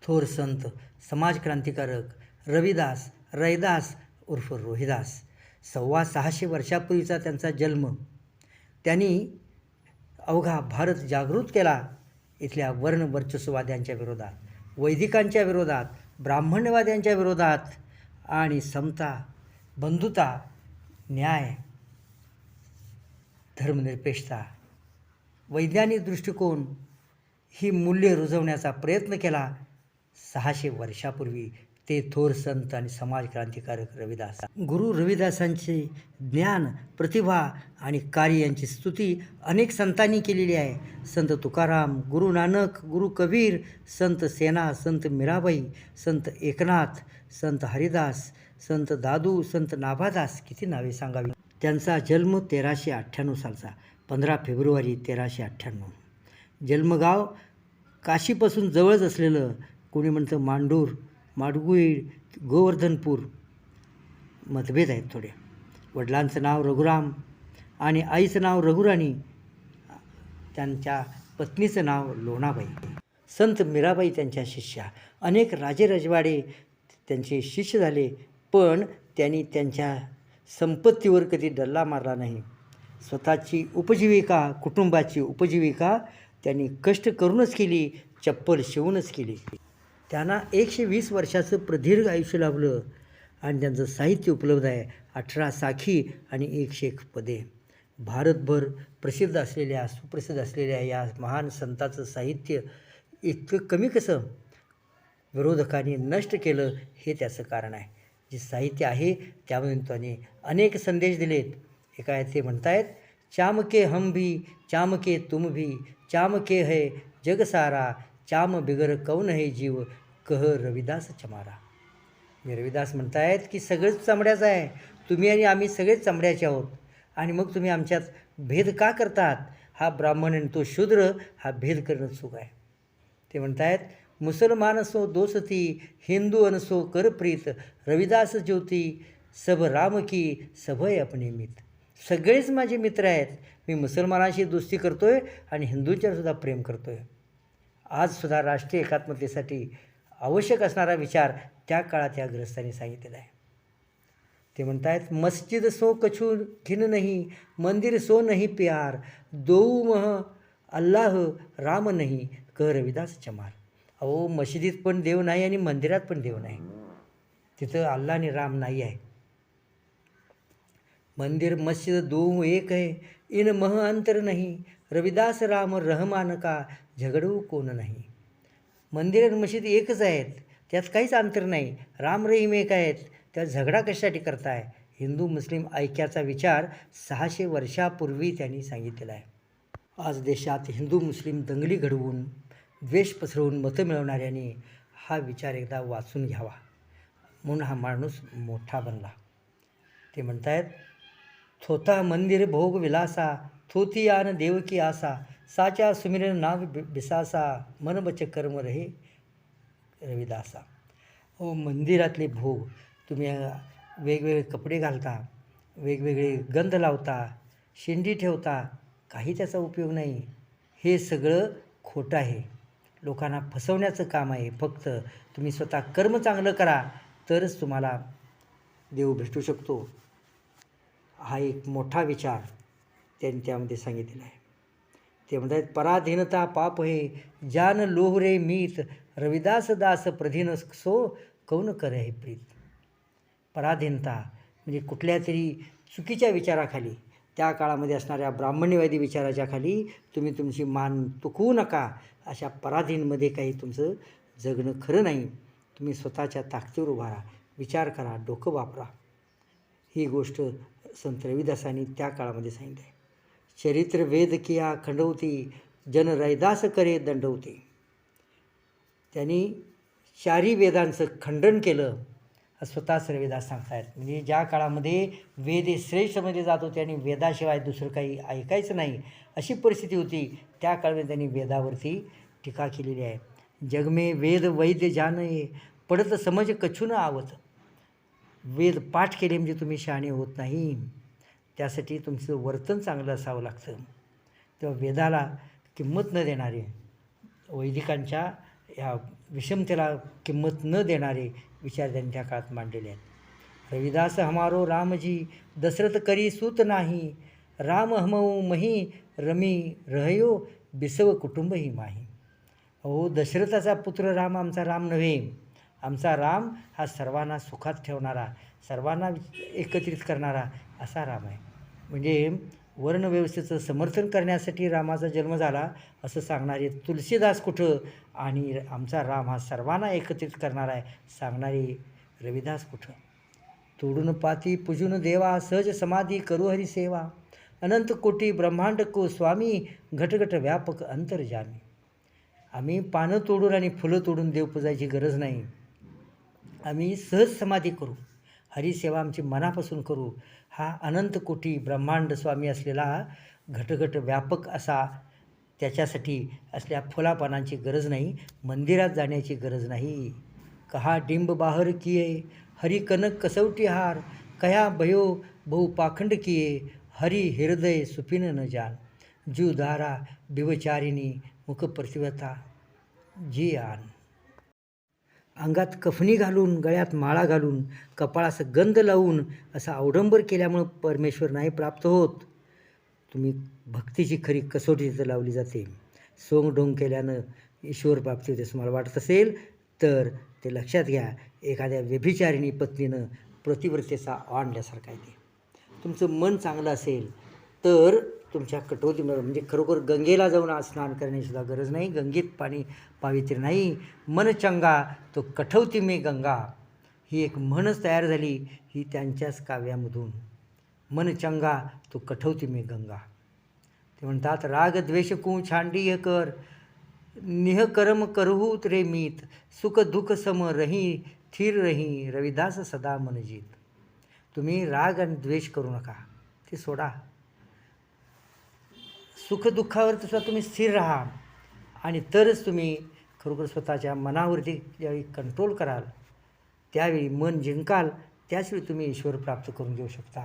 थोर संत समाजक्रांतिकारक रैदास उर्फ रोहिदास 650 वर्षापूर्वीचा त्यांचा जन्म. त्यांनी अवघा भारत जागृत केला इथल्या वर्णवर्चस्ववाद्यांच्या विरोधात, वैदिकांच्या विरोधात, ब्राह्मण्यवाद्यांच्या विरोधात आणि समता, बंधुता, न्याय, धर्मनिरपेक्षता, वैज्ञानिक दृष्टिकोन ही मूल्ये रुजवण्याचा प्रयत्न केला 600 वर्षापूर्वी ते थोर संत आणि समाजक्रांतिकारक रविदास. गुरु रविदासांचे ज्ञान, प्रतिभा आणि कार्य यांची स्तुती अनेक संतांनी केलेली आहे. संत तुकाराम, गुरु नानक, गुरु कबीर, संत सेना, संत मीराबाई, संत एकनाथ, संत हरिदास, संत दादू, संत नाभादास, किती नावे सांगावी. त्यांचा जन्म 1398 सालचा, 15 फेब्रुवारी 1398. जन्मगाव काशीपासून जवळच असलेलं, कोणी म्हणतं मांडूर, माडगुळी, गोवर्धनपूर, मतभेद आहेत थोडे. वडिलांचं नाव रघुराम आणि आईचं नाव रघुराणी, त्यांच्या पत्नीचं नाव लोणाबाई. संत मीराबाई त्यांच्या शिष्या. अनेक राजेरजवाडे त्यांचे शिष्य झाले, पण त्यांनी त्यांच्या संपत्तीवर कधी डल्ला मारला नाही. स्वतःची उपजीविका, कुटुंबाची उपजीविका त्यांनी कष्ट करूनच केली, चप्पल शिवूनच केली. त्यांना 120 वर्षाचं प्रदीर्घ आयुष्य लाभलं आणि त्यांचं साहित्य उपलब्ध आहे. 18 साखी आणि 101 पदे. भारतभर सुप्रसिद्ध असलेल्या या महान संताचं साहित्य इतकं कमी कसं विरोधकांनी नष्ट केलं, हे त्याचं कारण आहे. जे साहित्य आहे त्यामधून त्याने अनेक संदेश दिलेत. एका ते म्हणतायत, चाम के हम भी, चाम के तुम भी, चाम के है जग सारा, चाम बिगर कौन है जीव, कह रविदास चमारा. मी रविदास म्हणतायत की सगळंच चमड्याचं आहे, तुम्ही आणि आम्ही सगळेच चमड्याचे आहोत, आणि मग तुम्ही आमच्यात भेद का करतात? हा ब्राह्मण आणि तो शूद्र, हा भेद करणं चूक आहे. ते म्हणतायत, मुसलमान असो दोस्ती, हिंदू अनसो कर प्रीत, रविदास ज्योती सब राम की सभय अपने मित. सगळेच माझे मित्र आहेत. मी मुसलमानांशी दोस्ती करतोय आणि हिंदूंच्यासुद्धा प्रेम करतोय. आजसुद्धा राष्ट्रीय एकात्मतेसाठी आवश्यक असणारा विचार त्या काळात या ग्रस्तांनी सांगितलेला आहे. ते म्हणतायत, मस्जिद सो कछु घिन नहीं, मंदिर सो नहीं प्यार, दो मह अल्लाह राम नहीं, कह रविदास चमार. अहो, मशिदीत पण देव नाही आणि मंदिरात पण देव नाही, तिथं अल्लाह आणि राम नाही आहे. मंदिर मस्जिद दो एक है, इन मह अंतर नहीं, रविदास राम रहमान का झगडू कोण नाही. मंदिर आणि मशीद एकच आहेत, त्यात काहीच अंतर नाही. राम रहीम एक आहेत, त्यात झगडा कशासाठी करताय? हिंदू मुस्लिम ऐक्याचा विचार 600 वर्षापूर्वी त्यांनी सांगितलेला आहे. आज देशात हिंदू मुस्लिम दंगली घडवून, द्वेष पसरवून मतं मिळवणाऱ्यांनी हा विचार एकदा वाचून घ्यावा, म्हणून हा माणूस मोठा बनला. ते म्हणतायत, थोता मंदिर भोग विलासा, थोती आन देव की आसा, साचा सुमिरन नाव बिसासा, मन बच कर्म रहे रविदासा. हो, मंदिरातले भोग, तुम्ही वेगवेगळे कपडे घालता, वेगवेगळे गंध लावता, शेंडी ठेवता, काही त्याचा उपयोग नाही. हे सगळं खोटं आहे, लोकांना फसवण्याचं काम आहे. फक्त तुम्ही स्वतः कर्म चांगलं करा तरच तुम्हाला देव भेटू शकतो. हा एक मोठा विचार त्यांनी त्यामध्ये सांगितलेला आहे. ते म्हणतात, पराधीनता पाप हे, जान लोहरे मीत, रविदास दास प्रधीन सो कौन करे हे प्रीत. पराधीनता म्हणजे कुठल्या तरी चुकीच्या विचाराखाली, त्या काळामध्ये असणाऱ्या ब्राह्मण्यवादी विचाराच्या खाली तुम्ही तुमची मान तुकवू नका. अशा पराधीनमध्ये काही तुमचं जगणं खरं नाही. तुम्ही स्वतःच्या ताकदीवर उभा राहा, विचार करा, डोकं वापरा. ही गोष्ट संत रविदासांनी त्या काळामध्ये सांगितली आहे. चरित्र वेद किया खंडवती, जन रैदास करे दंडवती. त्यांनी 4 वेदांचं खंडन केलं, स्वतःच रविदास सांगतायत. म्हणजे ज्या काळामध्ये वेद हे श्रेष्ठ समजले जात होते आणि वेदाशिवाय दुसरं काही ऐकायचं नाही, अशी परिस्थिती होती, त्या काळामध्ये त्यांनी वेदावरती टीका केलेली आहे. जग में वेद वैद्य जाने, पडत समज कछु न आवत. वेद पाठ केले म्हणजे तुम्ही शहाणे होत नाही, त्यासाठी तुमचं वर्तन चांगलं असावं लागतं. तेव्हा वेदाला किंमत न देणारे, वैदिकांच्या या विषमतेला किंमत न देणारे विचार त्यांनी त्या काळात मांडलेले आहेत. रविदास हमारो रामजी दशरथ करी सूत नाही, राम हमऊ मही रमी रहयो बिसव कुटुंब ही माही. अहो, दशरथाचा पुत्र राम आमचा राम नव्हे. आमचा राम हा सर्वांना सुखात ठेवणारा, सर्वांना एकत्रित करणारा असा राम आहे. म्हणजे वर्णव्यवस्थेचं समर्थन करण्यासाठी रामाचा जन्म झाला असं सांगणारे तुलसीदास कुठं, आणि आमचा राम हा सर्वांना एकत्रित करणारा आहे सांगणारे रविदास कुठं. तोडून पाती पूजून देवा, सहज समाधी करू हरी सेवा, अनंत कोटी ब्रह्मांड को स्वामी, घटघट व्यापक अंतर्जामी. आम्ही पानं तोडून आणि फुलं तोडून देव पूजायची गरज नाही. आम्ही सहज समाधी करू, हरिसेवा आमची मनापासून करू. हा अनंत कोटी ब्रह्मांड स्वामी असलेला घटघट व्यापक असा, त्याच्यासाठी असल्या फुलापानांची गरज नाही, मंदिरात जाण्याची गरज नाही. कहा डिंब बाहर किये, हरि कनक कसौटी हार, कया भयो बहु पाखंड किये, हरि हृदय सुपिन न जान, जीवधारा बिवचारिणी मुख प्रतिवता जी आन. अंगात कफनी घालून, गळ्यात माळा घालून, कपाळास गंध लावून असा अवडंबर केल्यामुळं परमेश्वर नाही प्राप्त होत. तुम्ही भक्तीची खरी कसोटी तिथं लावली जाते. सोंगढोंग केल्यानं ईश्वर प्राप्ती होते असं मला वाटत असेल तर ते लक्षात घ्या. एखाद्या व्यभिचारिणी पत्नीनं प्रतिव्रतेचा आणल्यासारखं आहे ते. तुमचं मन चांगलं असेल तर तुमच्या कटोतीमध्ये, म्हणजे खरोखर गंगेला जाऊन आज स्नान करण्याचीसुद्धा गरज नाही. गंगेत पाणी पावित्र्य नाही. मन चंगा तो कठवती में गंगा, ही एक म्हणच तयार झाली ही त्यांच्याच काव्यामधून. मन चंगा तो कठवती में गंगा. ते म्हणतात राग द्वेष कू छांडी कर, निह कर्म करहूत रे मीत, सुख दुःख सम रही थिर रही, रविदास सदा मन जीत. तुम्ही राग आणि द्वेष करू नका, ते सोडा. सुखदुःखावर सुद्धा तुम्ही स्थिर राहा, आणि तरच तुम्ही खरोखर स्वतःच्या मनावरती ज्यावेळी कंट्रोल कराल, त्यावेळी मन जिंकाल, त्याचवेळी तुम्ही ईश्वर प्राप्त करून घेऊ शकता.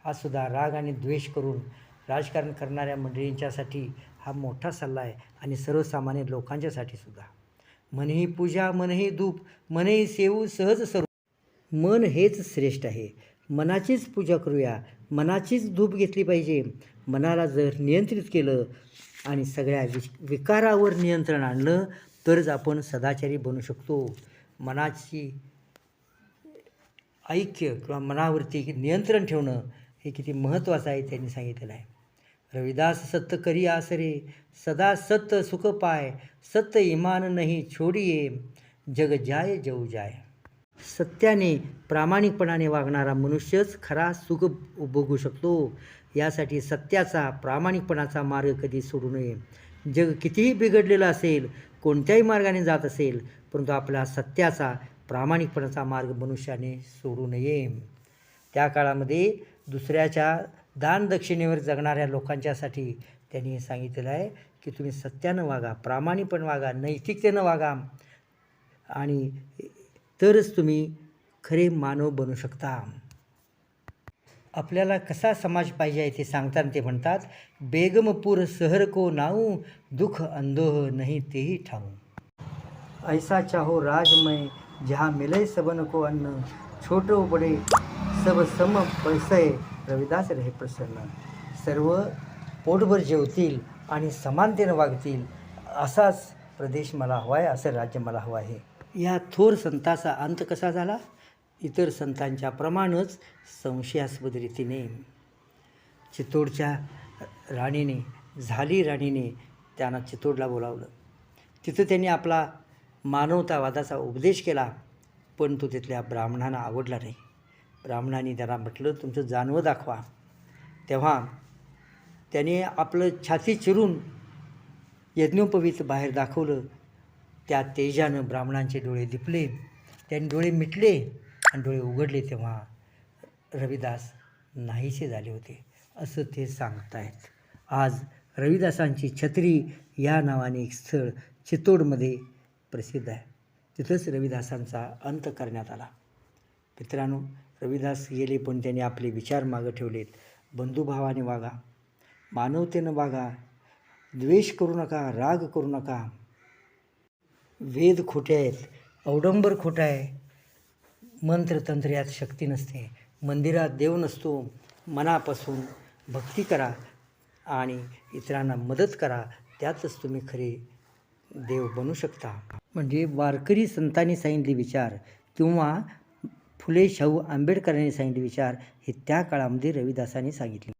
हा सुद्धा राग आणि द्वेष करून राजकारण करणाऱ्या मंडळींच्यासाठी हा मोठा सल्ला आहे, आणि सर्वसामान्य लोकांच्यासाठी सुद्धा. मनही पूजा मनही धूप, मनही सेवू सहज सरू. मन हेच श्रेष्ठ आहे. मनाचीच पूजा करूया, मनाचीच धूप घेतली पाहिजे. मनाला जर नियंत्रित केलं आणि सगळ्या विकारावर नियंत्रण आणलं तरच आपण सदाचारी बनू शकतो. मनाची ऐक्य किंवा मनावरती नियंत्रण ठेवणं हे किती महत्त्वाचं आहे त्यांनी सांगितलेलं आहे. रविदास सत्य करी आसरे, सदा सत्य सुख पाय, सत्य इमान नाही छोडिये, जग जाय जऊ जाय. सत्याने प्रामाणिकपणाने वागणारा मनुष्यच खरा सुख उपभोगू शकतो. यासाठी सत्याचा प्रामाणिकपणाचा मार्ग कधी सोडू नये. जग कितीही बिघडलेलं असेल, कोणत्याही मार्गाने जात असेल, परंतु आपला सत्याचा प्रामाणिकपणाचा मार्ग मनुष्याने सोडू नये. त्या काळामध्ये दुसऱ्याच्या दानदक्षिणेवर जगणाऱ्या लोकांच्यासाठी त्यांनी हे सांगितलेलं आहे की तुम्ही सत्यानं वागा, प्रामाणिकपणे वागा, नैतिकतेनं वागा, आणि तरच तुम्ही खरे मानव बनू शकता. आपल्याला कसा समाज पाहिजे आहे ते सांगताना ते म्हणतात, बेगमपूर सहर को नाऊ, दुख अंदोह नहीं तेही ठाऊ. ऐसा चाहो राजमय, जहाँ मिले सबन को अन्न, छोटो बडे सब सम पैसे, रविदास रहे प्रसन्न. सर्व पोटभर जेवतील आणि समानतेनं वागतील असाच प्रदेश मला हवा आहे, असं राज्य मला हवं आहे. या थोर संताचा अंत कसा झाला? इतर संतांच्या प्रमाणच संशयास्पद रीतीने. चित्तोडच्या राणीने, झाली राणीने त्यांना चित्तोडला बोलावलं. तिथं त्यांनी आपला मानवतावादाचा उपदेश केला, पण तो तिथल्या ब्राह्मणांना आवडला नाही. ब्राह्मणांनी त्याला म्हटलं तुमचं जानवं दाखवा. तेव्हा त्याने आपलं छाती चिरून यज्ञोपवीत बाहेर दाखवलं. त्या तेजानं ब्राह्मणांचे डोळे दिपले, त्यांनी डोळे मिटले आणि डोळे उघडले तेव्हा रविदास नाहीसे झाले होते असं ते सांगतायत. आज रविदासांची छत्री या नावाने एक स्थळ चित्तोडमध्ये प्रसिद्ध आहे. तिथंच रविदासांचा अंत करण्यात आला. मित्रांनो, रविदास गेले पण त्यांनी आपले विचार मागं ठेवलेत. बंधुभावाने वागा, मानवतेनं वागा, द्वेष करू नका, राग करू नका. वेद खोटे आहेत, अवडंबर खोटा आहे, मंत्रतंत्र यात शक्ती नसते, मंदिरात देव नसतो. मनापासून भक्ती करा आणि इतरांना मदत करा, त्यातच तुम्ही खरे देव बनू शकता. म्हणजे वारकरी संतांनी सांगितले विचार किंवा फुले शाहू आंबेडकरांनी सांगितले विचार हे त्या काळामध्ये रविदासांनी सांगितले.